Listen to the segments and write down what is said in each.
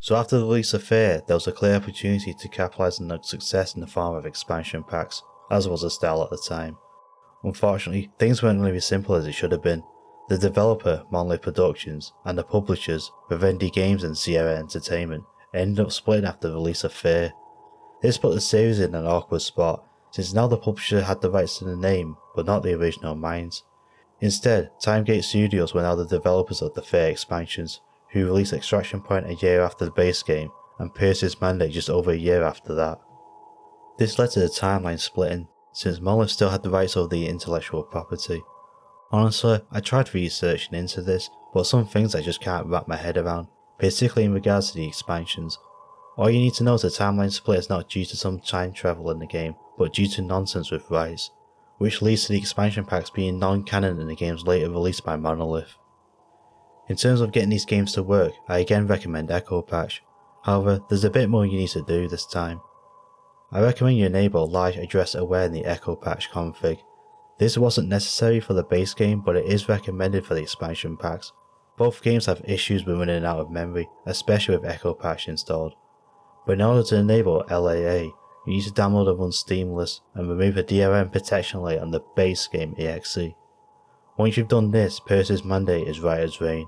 So after the release of Fear, there was a clear opportunity to capitalise on the success in the form of expansion packs, as was the style at the time. Unfortunately, things weren't really as simple as it should have been. The developer, Monolith Productions, and the publishers, Vivendi Games and Sierra Entertainment, ended up splitting after the release of Fear. This put the series in an awkward spot, since now the publisher had the rights to the name, but not the original minds. Instead, Timegate Studios were now the developers of the Fear expansions, who released Extraction Point a year after the base game, and Pierce's Mandate just over a year after that. This led to the timeline splitting, since Monolith still had the rights over the intellectual property. Honestly, I tried researching into this, but some things I just can't wrap my head around, particularly in regards to the expansions. All you need to know is the timeline split is not due to some time travel in the game, but due to nonsense with rights, which leads to the expansion packs being non-canon in the games later released by Monolith. In terms of getting these games to work, I again recommend Echopatch. However, there's a bit more you need to do this time. I recommend you enable large address aware in the Echopatch config. This wasn't necessary for the base game, but it is recommended for the expansion packs. Both games have issues with running out of memory, especially with Echopatch installed. But in order to enable LAA, you need to download and run Steamless and remove a DRM protection layer on the base game exe. Once you've done this, Pierce's Mandate is right as rain.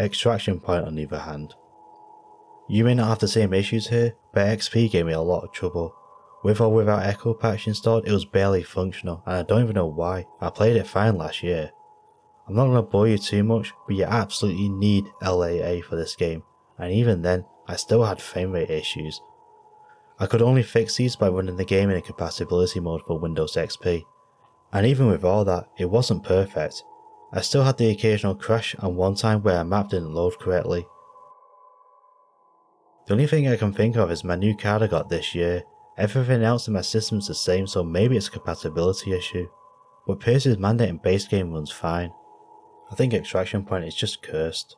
Extraction Point on the other hand. You may not have the same issues here, but XP gave me a lot of trouble. With or without Echopatch installed, it was barely functional, and I don't even know why. I played it fine last year. I'm not going to bore you too much, but you absolutely need LAA for this game, and even then, I still had frame rate issues. I could only fix these by running the game in a compatibility mode for Windows XP, and even with all that, it wasn't perfect. I still had the occasional crash and one time where a map didn't load correctly. The only thing I can think of is my new card I got this year. Everything else in my system's the same, so maybe it's a compatibility issue. But Pierce's Mandate in base game runs fine. I think Extraction Point is just cursed.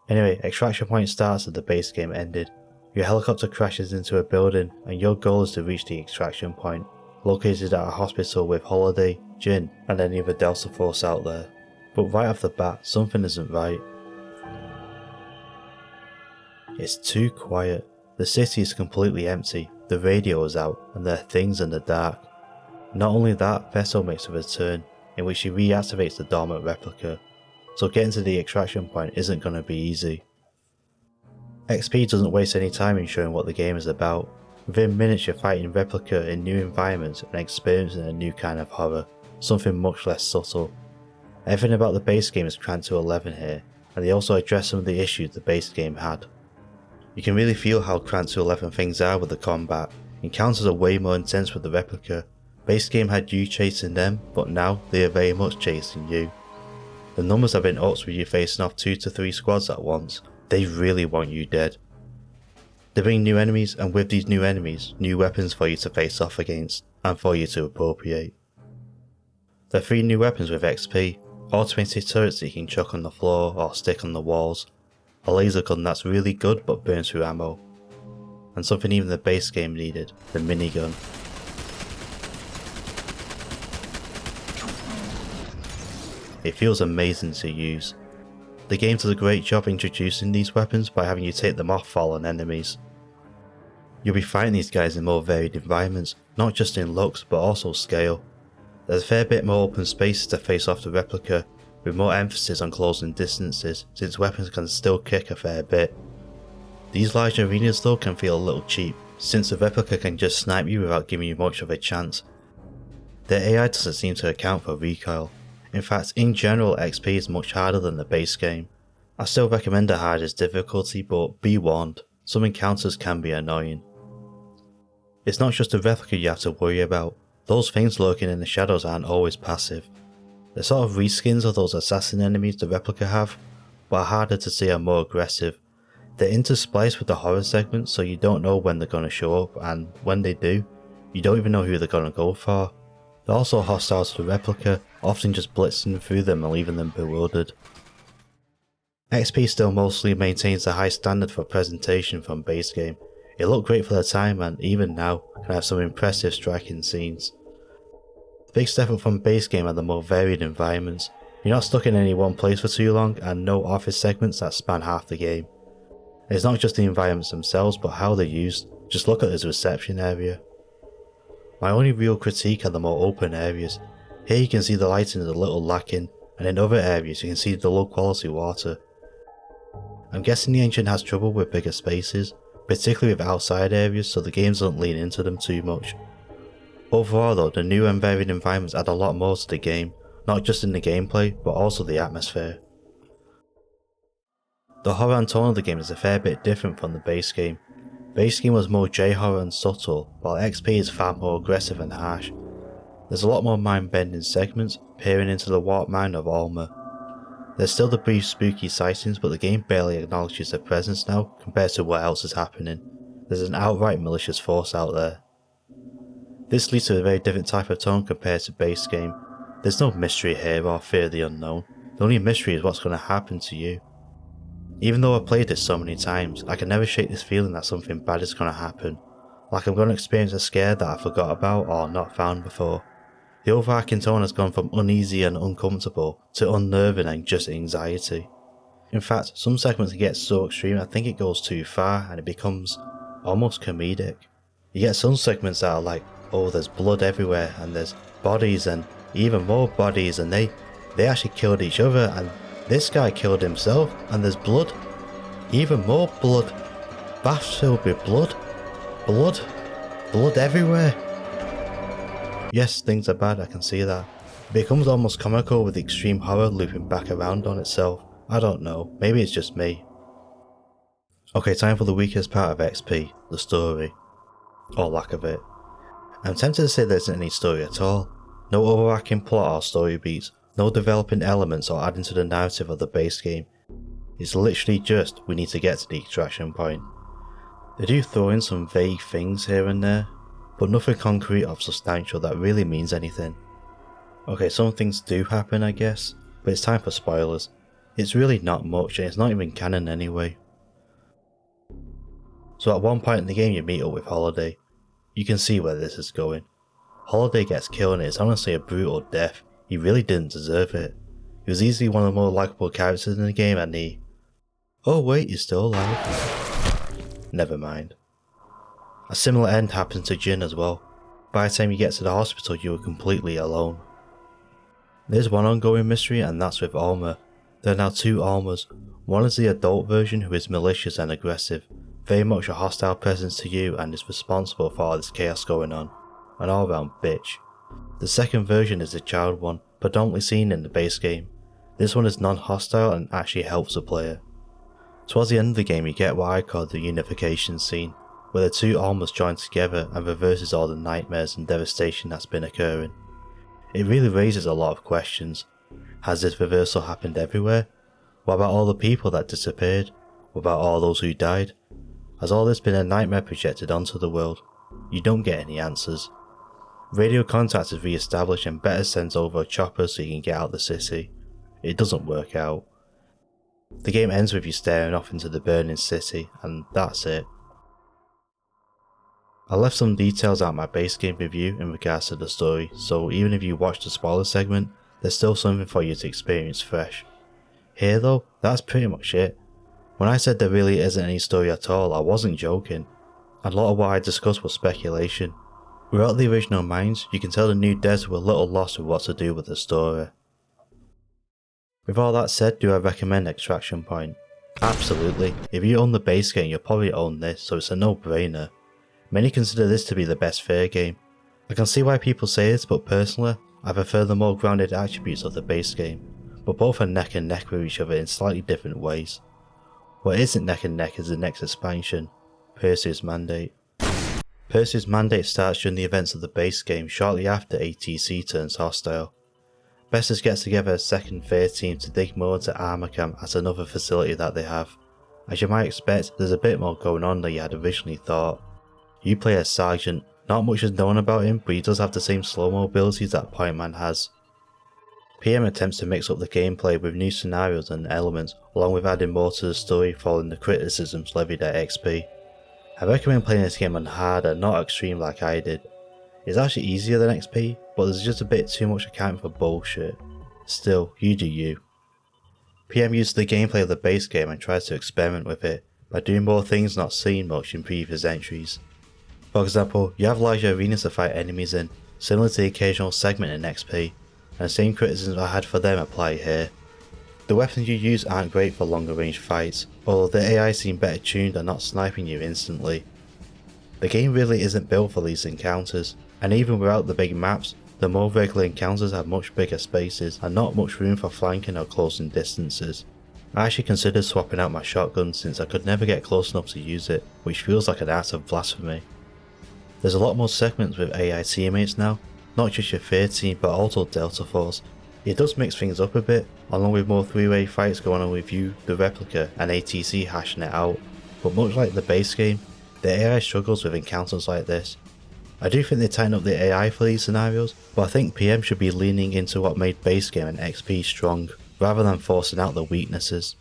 Anyway, Extraction Point starts as the base game ended. Your helicopter crashes into a building and your goal is to reach the Extraction Point, located at a hospital with Holiday, Jin and any other Delta Force out there. But right off the bat, something isn't right. It's too quiet. The city is completely empty, the radio is out, and there are things in the dark. Not only that, Vessel makes a return, in which she reactivates the dormant replica, so getting to the extraction point isn't going to be easy. XP doesn't waste any time in showing what the game is about. Within minutes you're fighting Replica in new environments and experiencing a new kind of horror, something much less subtle. Everything about the base game is cranked to 11 here, and they also address some of the issues the base game had. You can really feel how cranked to 11 things are with the combat. Encounters are way more intense with the Replica. Base game had you chasing them, but now they are very much chasing you. The numbers have been upped with you facing off 2 to 3 squads at once. They really want you dead. They bring new enemies, and with these new enemies, new weapons for you to face off against, and for you to appropriate. There are 3 new weapons with XP, automated turrets that you can chuck on the floor or stick on the walls, a laser gun that's really good but burns through ammo, and something even the base game needed, the minigun. It feels amazing to use. The game does a great job introducing these weapons by having you take them off fallen enemies. You'll be fighting these guys in more varied environments, not just in looks but also scale. There's a fair bit more open spaces to face off the Replica, with more emphasis on closing distances since weapons can still kick a fair bit. These large arenas though can feel a little cheap, since the Replica can just snipe you without giving you much of a chance. Their AI doesn't seem to account for recoil. In fact, in general XP is much harder than the base game. I still recommend the hardest difficulty, but be warned, some encounters can be annoying. It's not just the Replica you have to worry about, those things lurking in the shadows aren't always passive. They're sort of reskins of those assassin enemies the Replica have, but are harder to see and more aggressive. They're interspliced with the horror segments, so you don't know when they're going to show up, and when they do, you don't even know who they're going to go for. They're also hostile to the Replica, often just blitzing through them and leaving them bewildered. XP still mostly maintains the high standard for presentation from base game. It looked great for the time and even now can have some impressive striking scenes. The big step up from base game are the more varied environments. You're not stuck in any one place for too long and no office segments that span half the game. It's not just the environments themselves but how they're used. Just look at this reception area. My only real critique are the more open areas. Here you can see the lighting is a little lacking, and in other areas you can see the low quality water. I'm guessing the engine has trouble with bigger spaces, particularly with outside areas, so the game doesn't lean into them too much. Overall though, the new and varied environments add a lot more to the game, not just in the gameplay, but also the atmosphere. The horror and tone of the game is a fair bit different from the base game. Base game was more J-horror and subtle, while XP is far more aggressive and harsh. There's a lot more mind-bending segments, peering into the warped mind of Alma. There's still the brief spooky sightings, but the game barely acknowledges their presence now compared to what else is happening. There's an outright malicious force out there. This leads to a very different type of tone compared to base game. There's no mystery here or fear of the unknown. The only mystery is what's going to happen to you. Even though I've played this so many times, I can never shake this feeling that something bad is going to happen. Like I'm going to experience a scare that I forgot about or not found before. The overarching tone has gone from uneasy and uncomfortable to unnerving and just anxiety. In fact, some segments can get so extreme I think it goes too far and it becomes almost comedic. You get some segments that are like, oh there's blood everywhere and there's bodies and even more bodies and they actually killed each other and this guy killed himself and there's blood. Even more blood. Baths filled with blood. Blood everywhere. Yes, things are bad, I can see that. It becomes almost comical with the extreme horror looping back around on itself. I don't know, maybe it's just me. Okay, time for the weakest part of XP, the story. Or lack of it. I'm tempted to say there isn't any story at all. No overarching plot or story beats, no developing elements or adding to the narrative of the base game. It's literally just, we need to get to the extraction point. They do throw in some vague things here and there, but nothing concrete or substantial that really means anything. Okay, some things do happen I guess, but it's time for spoilers. It's really not much and it's not even canon anyway. So at one point in the game you meet up with Holiday. You can see where this is going. Holiday gets killed and it's honestly a brutal death. He really didn't deserve it. He was easily one of the more likeable characters in the game and he... Oh wait, he's still alive. Never mind. A similar end happens to Jin as well. By the time you get to the hospital you are completely alone. There's one ongoing mystery and that's with Alma. There are now two Almas. One is the adult version who is malicious and aggressive, very much a hostile presence to you and is responsible for all this chaos going on. An all round bitch. The second version is the child one, predominantly seen in the base game. This one is non-hostile and actually helps the player. Towards the end of the game you get what I call the unification scene, where the two Almas join together and reverses all the nightmares and devastation that's been occurring. It really raises a lot of questions. Has this reversal happened everywhere? What about all the people that disappeared? What about all those who died? Has all this been a nightmare projected onto the world? You don't get any answers. Radio contact is re-established and Beta sends over a chopper so you can get out the city. It doesn't work out. The game ends with you staring off into the burning city and that's it. I left some details out of my base game review in regards to the story, so even if you watch the spoiler segment, there's still something for you to experience fresh. Here though, that's pretty much it. When I said there really isn't any story at all, I wasn't joking. A lot of what I discussed was speculation. Without the original minds, you can tell the new devs were a little lost with what to do with the story. With all that said, do I recommend Extraction Point? Absolutely. If you own the base game, you'll probably own this, so it's a no-brainer. Many consider this to be the best fair game. I can see why people say this, but personally, I prefer the more grounded attributes of the base game, but both are neck and neck with each other in slightly different ways. What isn't neck and neck is the next expansion, Perseus Mandate. Perseus Mandate starts during the events of the base game shortly after ATC turns hostile. Bessus gets together a second fair team to dig more into Armor Camp at another facility that they have. As you might expect, there's a bit more going on than you had originally thought. You play as Sergeant. Not much is known about him, but he does have the same slow-mo abilities that Point Man has. PM attempts to mix up the gameplay with new scenarios and elements, along with adding more to the story following the criticisms levied at XP. I recommend playing this game on hard and not extreme like I did. It's actually easier than XP, but there's just a bit too much accounting for bullshit. Still, you do you. PM uses the gameplay of the base game and tries to experiment with it, by doing more things not seen much in previous entries. For example, you have larger arenas to fight enemies in, similar to the occasional segment in XP, and the same criticisms I had for them apply here. The weapons you use aren't great for longer range fights, although the AI seem better tuned and not sniping you instantly. The game really isn't built for these encounters, and even without the big maps, the more regular encounters have much bigger spaces and not much room for flanking or closing distances. I actually considered swapping out my shotgun since I could never get close enough to use it, which feels like an act of blasphemy. There's a lot more segments with AI teammates now, not just your Fear team but also Delta Force. It does mix things up a bit, along with more 3-way fights going on with you, the Replica and ATC hashing it out, but much like the base game, the AI struggles with encounters like this. I do think they tighten up the AI for these scenarios, but I think PM should be leaning into what made base game and XP strong, rather than forcing out the weaknesses.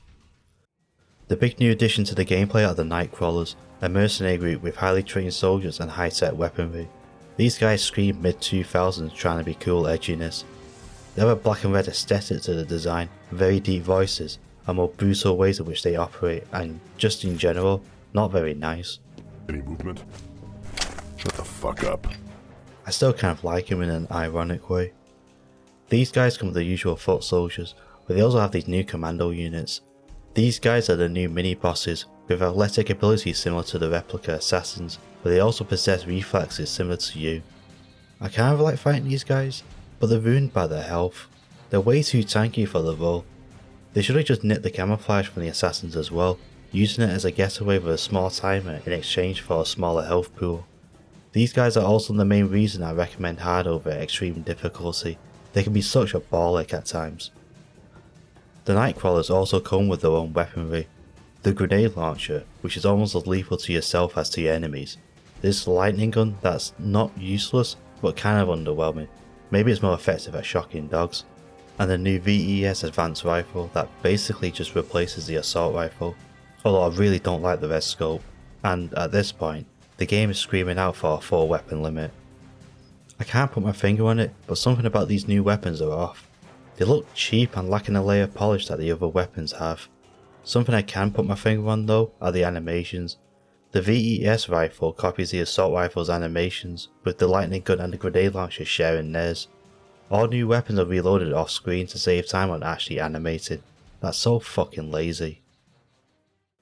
The big new addition to the gameplay are the Nightcrawlers, a mercenary group with highly trained soldiers and high-tech weaponry. These guys scream mid-2000s trying to be cool edginess. They have a black and red aesthetic to the design, very deep voices, and more brutal ways in which they operate, and just in general, not very nice. Any movement? Shut the fuck up. I still kind of like him in an ironic way. These guys come with the usual foot soldiers, but they also have these new commando units. These guys are the new mini-bosses, with athletic abilities similar to the Replica assassins, but they also possess reflexes similar to you. I kind of like fighting these guys, but they're ruined by their health. They're way too tanky for the role. They should have just nicked the camouflage from the assassins as well, using it as a getaway with a small timer in exchange for a smaller health pool. These guys are also the main reason I recommend hard over extreme difficulty. They can be such a ball ache at times. The Nightcrawlers also come with their own weaponry. The grenade launcher, which is almost as lethal to yourself as to your enemies. This lightning gun that's not useless, but kind of underwhelming. Maybe it's more effective at shocking dogs. And the new VES advanced rifle that basically just replaces the assault rifle. Although I really don't like the red scope, and at this point, the game is screaming out for a 4 weapon limit. I can't put my finger on it, but something about these new weapons are off. They look cheap and lacking a layer of polish that the other weapons have. Something I can put my finger on though are the animations. The VES rifle copies the assault rifle's animations, with the lightning gun and the grenade launcher sharing theirs. All new weapons are reloaded off screen to save time on actually animated. That's so fucking lazy.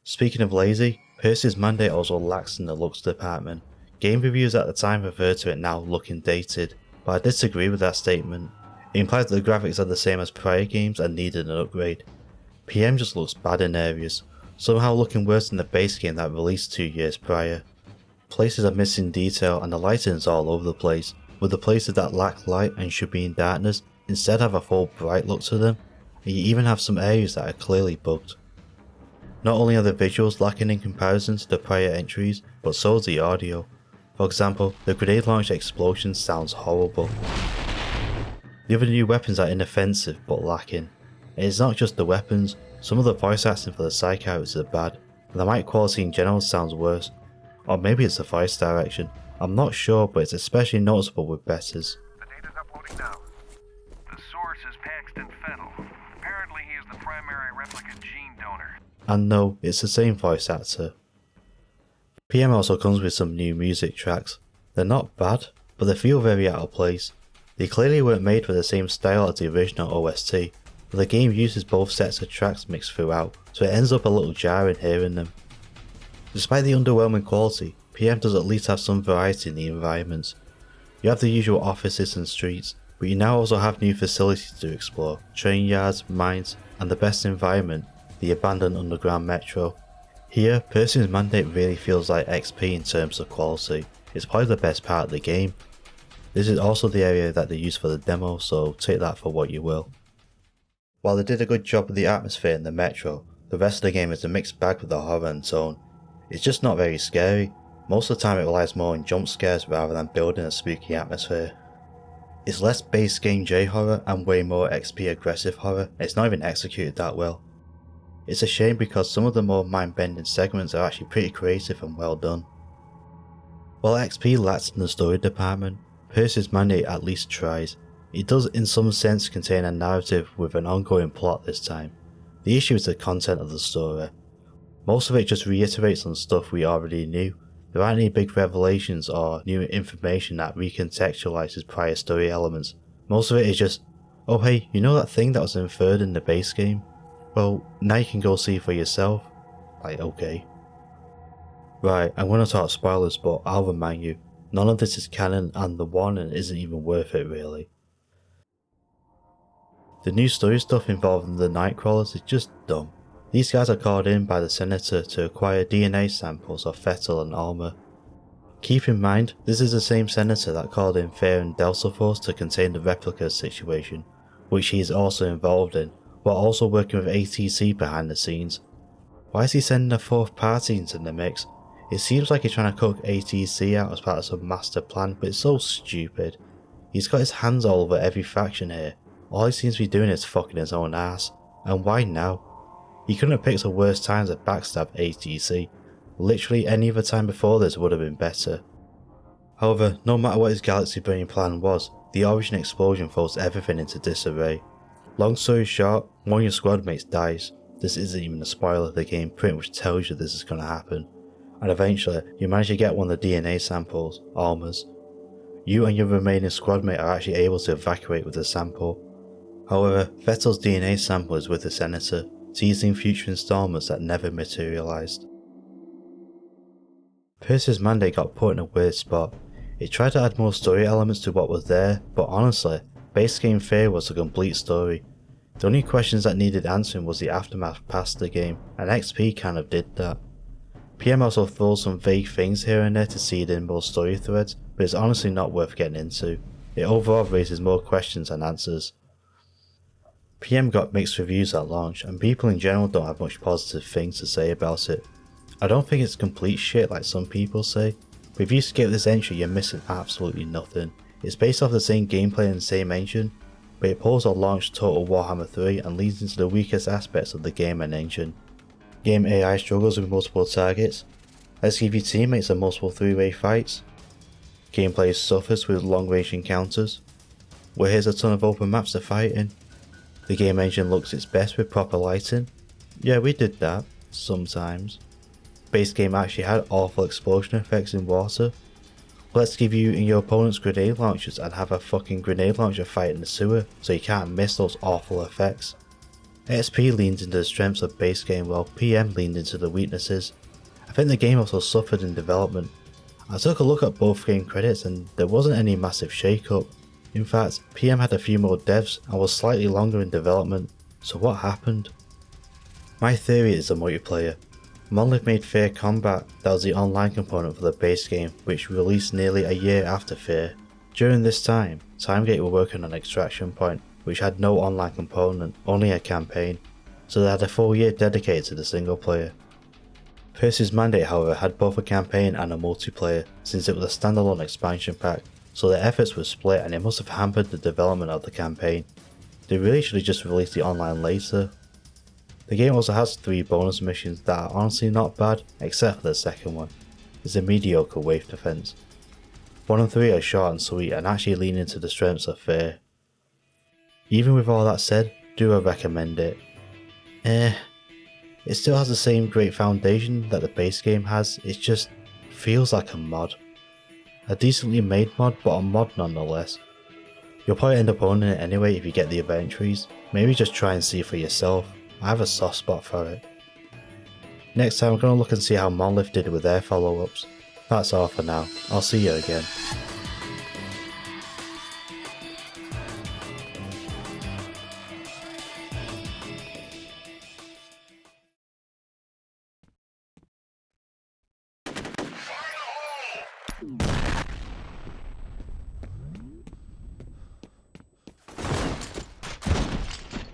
Speaking of lazy, Percy's mandate also lacks in the looks department. Game reviews at the time referred to it now looking dated, but I disagree with that statement. It implies that the graphics are the same as prior games and needed an upgrade. PM just looks bad in areas, somehow looking worse than the base game that released 2 years prior. Places are missing detail and the lighting is all over the place, with the places that lack light and should be in darkness instead have a full bright look to them, and you even have some areas that are clearly bugged. Not only are the visuals lacking in comparison to the prior entries, but so is the audio. For example, the grenade launcher explosion sounds horrible. The other new weapons are inoffensive but lacking. And it's not just the weapons, some of the voice acting for the side characters are bad, and the mic quality in general sounds worse. Or maybe it's the voice direction, I'm not sure, but it's especially noticeable with Betters. The data's uploading now. The source is Paxton Fennel. Apparently he is the primary replica gene donor. And no, it's the same voice actor. PM also comes with some new music tracks. They're not bad, but they feel very out of place. They clearly weren't made for the same style as the original OST, but the game uses both sets of tracks mixed throughout, so it ends up a little jarring hearing them. Despite the underwhelming quality, PM does at least have some variety in the environments. You have the usual offices and streets, but you now also have new facilities to explore, train yards, mines, and the best environment, the abandoned underground metro. Here, Percy's mandate really feels like XP in terms of quality. It's probably the best part of the game. This is also the area that they used for the demo, so take that for what you will. While they did a good job with the atmosphere in the metro, the rest of the game is a mixed bag with the horror and tone. It's just not very scary. Most of the time it relies more on jump scares rather than building a spooky atmosphere. It's less base game J-horror and way more XP aggressive horror, and it's not even executed that well. It's a shame because some of the more mind-bending segments are actually pretty creative and well done. While XP lacks in the story department, Percy's mandate at least tries. It does in some sense contain a narrative with an ongoing plot this time. The issue is the content of the story. Most of it just reiterates on stuff we already knew. There aren't any big revelations or new information that recontextualizes prior story elements. Most of it is just, oh hey, you know that thing that was inferred in the base game? Well, now you can go see for yourself. Like, okay. Right, I'm going to talk spoilers, but I'll remind you, none of this is canon and the warning isn't even worth it really. The new story stuff involving the Nightcrawlers is just dumb. These guys are called in by the Senator to acquire DNA samples of Vettel and Alma. Keep in mind, this is the same Senator that called in Fair and Delta Force to contain the Replica situation, which he is also involved in, while also working with ATC behind the scenes. Why is he sending a fourth party into the mix? It seems like he's trying to cook ATC out as part of some master plan, but it's so stupid. He's got his hands all over every faction here. All he seems to be doing is fucking his own ass. And why now? He couldn't have picked a worse time to backstab ATC. Literally any other time before this would have been better. However, no matter what his galaxy burning plan was, the origin explosion throws everything into disarray. Long story short, one of your squad mates dies. This isn't even a spoiler, the game pretty much tells you this is going to happen. And eventually, you manage to get one of the DNA samples, Alma's. You and your remaining squad mate are actually able to evacuate with the sample. However, Vettel's DNA sample is with the Senator, teasing future installments that never materialised. Percy's mandate got put in a weird spot. It tried to add more story elements to what was there, but honestly, base game Fear was a complete story. The only questions that needed answering was the aftermath past the game, and XP kind of did that. PM also throws some vague things here and there to seed in more story threads, but it's honestly not worth getting into. It overall raises more questions than answers. PM got mixed reviews at launch, and people in general don't have much positive things to say about it. I don't think it's complete shit like some people say, but if you skip this entry you're missing absolutely nothing. It's based off the same gameplay and the same engine, but it pulls a launch Total Warhammer 3 and leads into the weakest aspects of the game and engine. Game AI struggles with multiple targets. Let's give your teammates a multiple 3-way fights. Gameplay suffers with long range encounters. Well, here's a ton of open maps to fight in. The game engine looks its best with proper lighting. Yeah, we did that, sometimes. Base game actually had awful explosion effects in water. Let's give you and your opponent's grenade launchers and have a fucking grenade launcher fight in the sewer so you can't miss those awful effects. XP leaned into the strengths of base game while PM leaned into the weaknesses. I think the game also suffered in development. I took a look at both game credits and there wasn't any massive shake up. In fact, PM had a few more devs and was slightly longer in development, so what happened? My theory is the multiplayer. Monolith made Fear Combat, that was the online component for the base game, which released nearly a year after Fear. During this time, Timegate were working on Extraction Point, which had no online component, only a campaign, so they had a full year dedicated to the single player. Percy's Mandate however had both a campaign and a multiplayer, since it was a standalone expansion pack, so their efforts were split and it must have hampered the development of the campaign. They really should have just released the online later. The game also has 3 bonus missions that are honestly not bad, except for the second one. It's a mediocre wave defense. 1 and 3 are short and sweet and actually lean into the strengths of Fear. Even with all that said, do I recommend it? It still has the same great foundation that the base game has, it just feels like a mod. A decently made mod, but a mod nonetheless. You'll probably end up owning it anyway if you get the event trees, maybe just try and see for yourself. I have a soft spot for it. Next time I'm going to look and see how Monolith did with their follow-ups. That's all for now, I'll see you again. Fire in the hole!